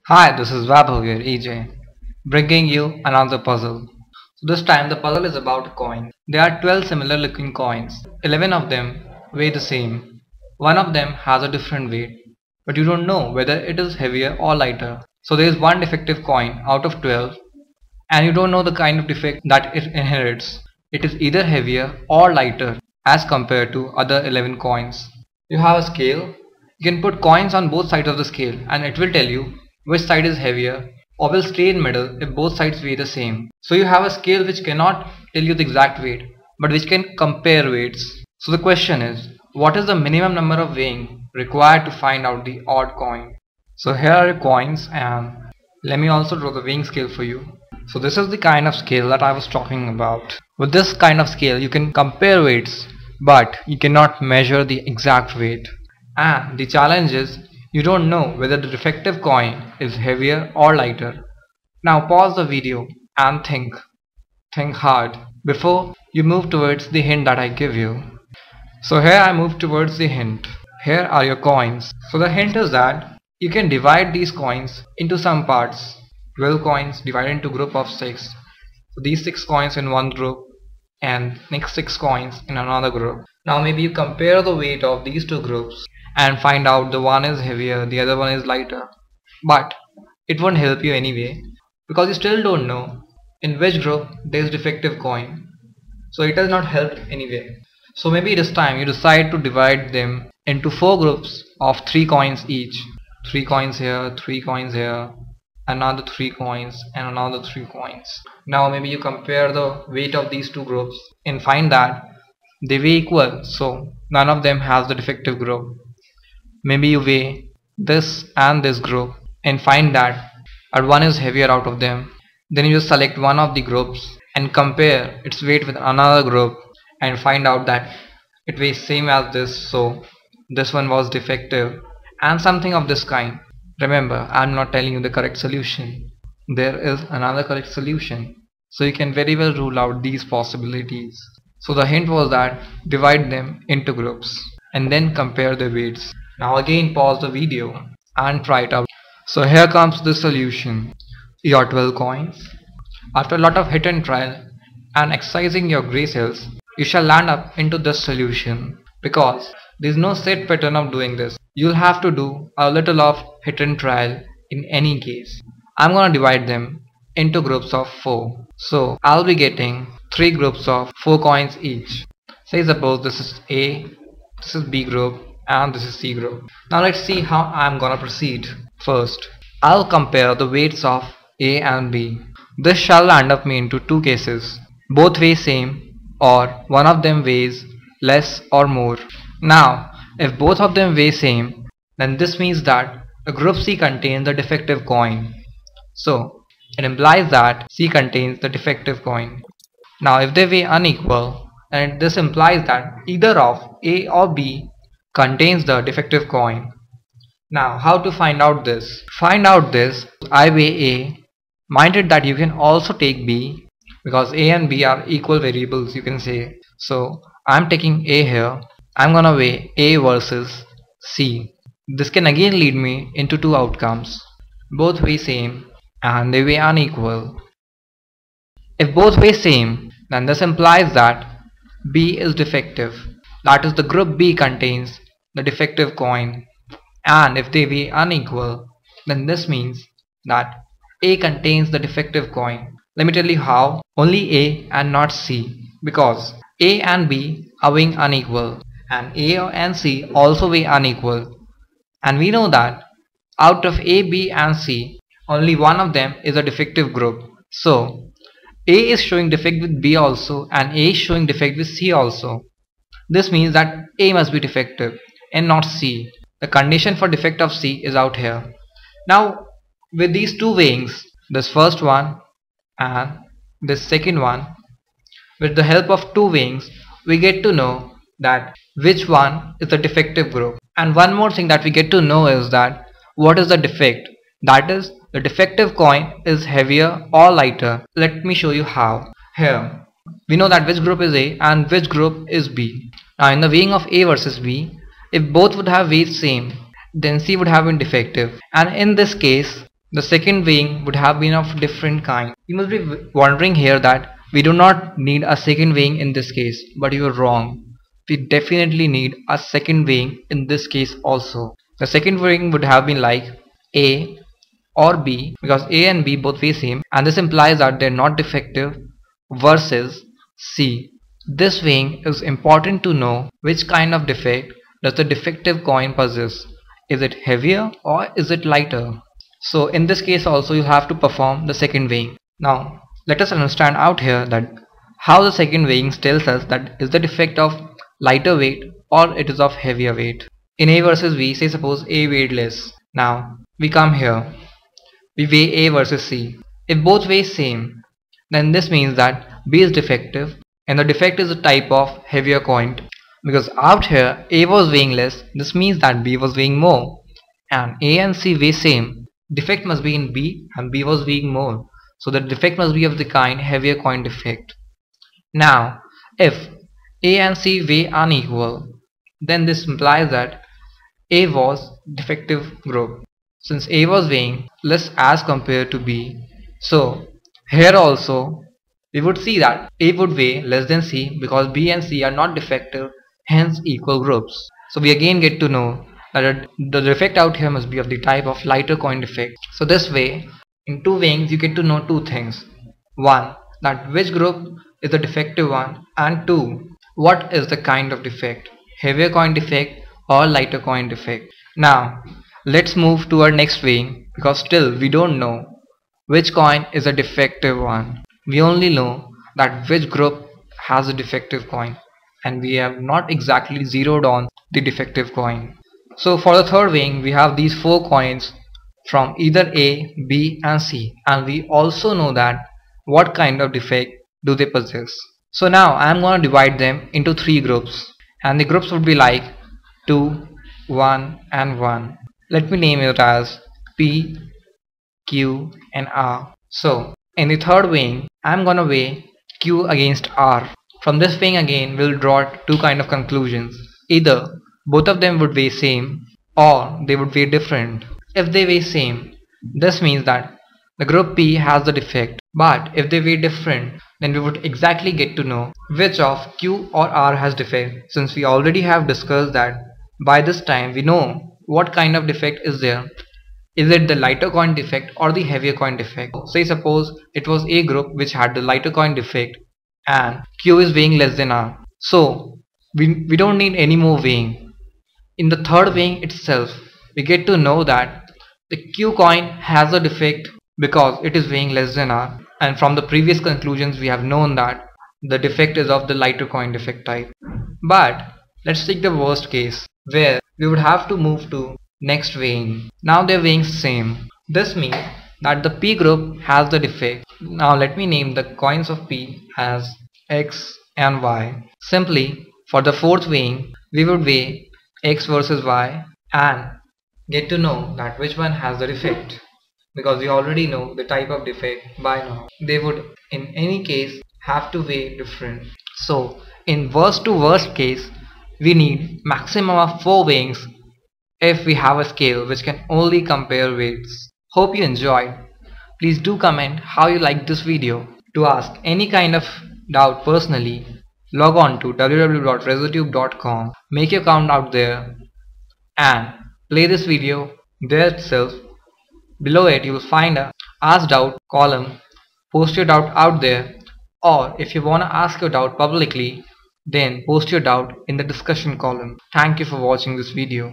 Hi, this is Vaibhav here, EJ, bringing you another puzzle. So this time the puzzle is about coins. There are 12 similar looking coins. 11 of them weigh the same. One of them has a different weight, but you don't know whether it is heavier or lighter. So there is one defective coin out of 12, and you don't know the kind of defect that it inherits. It is either heavier or lighter as compared to other 11 coins. You have a scale. You can put coins on both sides of the scale and it will tell you which side is heavier or will stay in middle if both sides weigh the same. So you have a scale which cannot tell you the exact weight but which can compare weights. So the question is, what is the minimum number of weighing required to find out the odd coin? So here are your coins, and let me also draw the weighing scale for you. So this is the kind of scale that I was talking about. With this kind of scale you can compare weights but you cannot measure the exact weight. And the challenge is you don't know whether the defective coin is heavier or lighter. Now pause the video and think. Think hard before you move towards the hint that I give you. So here I move towards the hint. Here are your coins. So the hint is that you can divide these coins into some parts. 12 coins divided into group of 6. So these 6 coins in one group and next 6 coins in another group. Now maybe you compare the weight of these two groups and find out the one is heavier, the other one is lighter. But it won't help you anyway because you still don't know in which group there is defective coin. So it does not help anyway. So maybe this time you decide to divide them into 4 groups of 3 coins each. 3 coins here, 3 coins here, another 3 coins and another 3 coins. Now maybe you compare the weight of these two groups and find that they weigh equal, so none of them has the defective group. Maybe you weigh this and this group and find that one is heavier out of them. Then you just select one of the groups and compare its weight with another group and find out that it weighs same as this, so this one was defective and something of this kind. Remember, I am not telling you the correct solution. There is another correct solution. So you can very well rule out these possibilities. So the hint was that divide them into groups and then compare the weights. Now again pause the video and try it out. So here comes the solution. Your 12 coins. After a lot of hit and trial and exercising your gray cells, you shall land up into this solution because there is no set pattern of doing this. You'll have to do a little of hit and trial in any case. I'm gonna divide them into groups of 4. So I'll be getting 3 groups of 4 coins each. Say suppose this is A, this is B group and this is C group. Now let's see how I'm gonna proceed. First, I'll compare the weights of A and B. This shall land up me into 2 cases. Both weigh same or one of them weighs less or more. Now if both of them weigh same, then this means that the group C contains the defective coin. So it implies that C contains the defective coin. Now if they weigh unequal, then this implies that either of A or B contains the defective coin. Now how to find out this? Find out this, I weigh A. Mind it that you can also take B because A and B are equal variables, you can say. So I'm taking A here. I'm gonna weigh A versus C. This can again lead me into 2 outcomes. Both weigh same and they weigh unequal. If both weigh same, then this implies that B is defective. That is, the group B contains the defective coin. And if they weigh unequal, then this means that A contains the defective coin. Let me tell you how. Only A and not C, because A and B are weighing unequal and A and C also weigh unequal. And we know that out of A, B and C, only one of them is a defective group. So A is showing defect with B also and A is showing defect with C also. This means that A must be defective and not C. The condition for defect of C is out here. Now with these 2 weighings, this first one and this second one, with the help of 2 weighings, we get to know that which one is the defective group. And one more thing that we get to know is that what is the defect. That is, the defective coin is heavier or lighter. Let me show you how. Here we know that which group is A and which group is B. Now in the weighing of A versus B, if both would have weighed same, then C would have been defective, and in this case the second weighing would have been of different kind. You must be wondering here that we do not need a second weighing in this case, but you are wrong. We definitely need a second weighing in this case also. The second weighing would have been like A or B, because A and B both weigh same, and this implies that they're not defective, versus C. This weighing is important to know which kind of defect does the defective coin possess. Is it heavier or is it lighter? So in this case also you have to perform the second weighing. Now let us understand out here that how the second weighing tells us that is the defect of lighter weight or it is of heavier weight. In A versus B, say suppose A weighed less. Now we come here, we weigh A versus C. If both weigh same, then this means that B is defective and the defect is a type of heavier coin, because out here A was weighing less, this means that B was weighing more, and A and C weigh same, defect must be in B and B was weighing more, so the defect must be of the kind heavier coin defect. Now if A and C weigh unequal, then this implies that A was defective group, since A was weighing less as compared to B. So here also we would see that A would weigh less than C because B and C are not defective, hence equal groups. So we again get to know that the defect out here must be of the type of lighter coin defect. So this way, in two weighings you get to know two things. One, that which group is the defective one, and two, what is the kind of defect, heavier coin defect or lighter coin defect. Now let's move to our next weighing, because still we don't know which coin is a defective one. We only know that which group has a defective coin, and we have not exactly zeroed on the defective coin. So for the third weighing we have these four coins from either A, B and C, and we also know that what kind of defect do they possess. So now I am going to divide them into three groups, and the groups would be like 2, 1 and 1. Let me name it as P, Q and R. So in the third weighing I am gonna weigh Q against R. From this weighing again we'll draw two kind of conclusions. Either both of them would weigh same or they would weigh different. If they weigh same, this means that the group P has the defect, but if they weigh different, then we would exactly get to know which of Q or R has defect, since we already have discussed that by this time we know what kind of defect is there. Is it the lighter coin defect or the heavier coin defect? Say suppose it was A group which had the lighter coin defect and Q is weighing less than R. So we don't need any more weighing. In the third weighing itself we get to know that the Q coin has a defect because it is weighing less than R, and from the previous conclusions we have known that the defect is of the lighter coin defect type. But let's take the worst case where we would have to move to next weighing. Now they're weighing same. This means that the P group has the defect. Now let me name the coins of P as X and Y. Simply for the fourth weighing we would weigh X versus Y and get to know that which one has the defect, because we already know the type of defect by now. They would in any case have to weigh different. So in worst to worst case we need maximum of 4 weighings if we have a scale which can only compare weights. Hope you enjoyed. Please do comment how you liked this video. To ask any kind of doubt personally, log on to www.rezotube.com, make your account out there and play this video there itself. Below it you will find a ask doubt column. Post your doubt out there, or if you wanna ask your doubt publicly, then post your doubt in the discussion column. Thank you for watching this video.